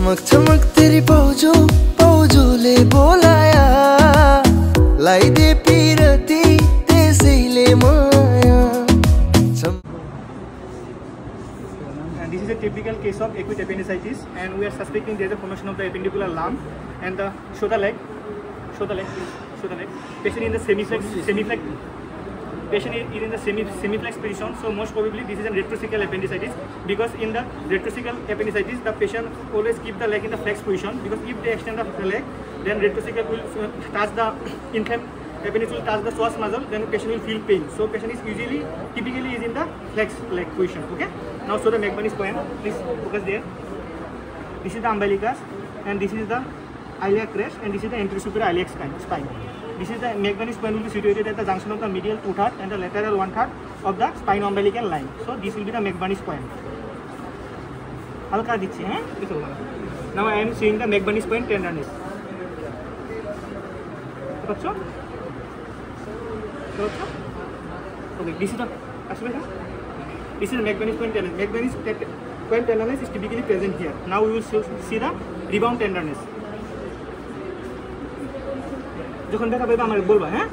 चमक चमक तेरी पौजो ले बोलाया लाई दे पीरती तेजिले माया. And this is a typical case of acute appendicitis, and we are suspecting there is a formation of the appendicular lump and the shoulder leg. Patient in the semiflex. Patient is in the semiflex position, so most probably this is a retrocecal appendicitis, because in the retrocecal appendicitis the patient always keep the leg in the flex position, because if they extend the leg, then retrocecal will touch the inflamed appendix, will touch the psoas muscle, then the patient will feel pain. So patient is typically is in the flex leg position. Okay. Now show the McBurney spine. Please focus there. This is the umbilicus, and this is the iliac crest, and this is the anterior superior iliac spine. This is the McBurney spine will be situated at the junction of the medial 2/3 and the lateral 1/3 of the spine umbilical line. So this will be the McBurney spine. Halka dichhi, eh? Now I am seeing the McBurney spine tenderness. Okay, this is the McBurney spine tenderness. McBurney spine tenderness is typically present here. Now we will see the rebound tenderness. যখন ব্যথা পাইবা আমাকে বলবা, হ্যাঁ?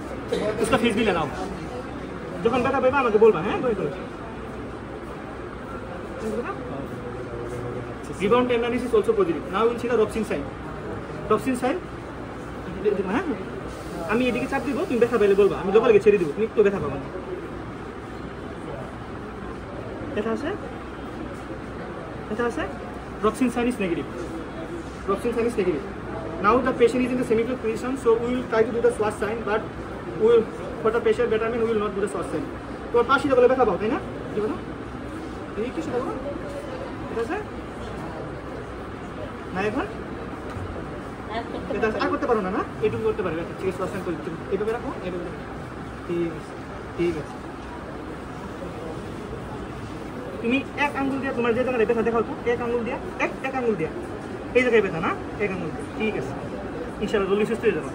उसका face भी लगाओ. যখন ব্যথা পাইবা আমাকে বলবা, হ্যাঁ? Rebound tenderness is also positive. Now we will see the Robson sign. Robson sign, হ্যাঁ? আমি এদিকে চাপ দিব, তুমি ব্যথা পাইলে বলবা, আমি দোকানে ছেড়ে দিব, তুমি একটু ব্যথা পাবা না. ব্যথা আছে? Robson sign is negative. Now the patient is in the semiflex position, so we will try to do the psoas sign, but we will, for the patient betterment, we will not do the psoas sign. তো পাশে বলে ব্যথা পাও, তাই না? কি বলো? এই কি সেটা বলো? এটা আছে? না এখন? এটা আর করতে পারো না, না? এটুকু করতে পারবে, ঠিক আছে, psoas sign করে দিচ্ছি. এইভাবে রাখো, এইভাবে। ঠিক আছে। তুমি এক আঙ্গুল দিয়ে তোমার যে জায়গায় ব্যথা দেখাও তো, এক আঙ্গুল দিয়ে, এক আঙ্গুল দিয়ে এই জায়গায় ব্যথা না, এক আঙ্গুল দিয়ে, ঠিক আছে, ইনশাআল্লাহ জলদি সুস্থ হয়ে যাবে।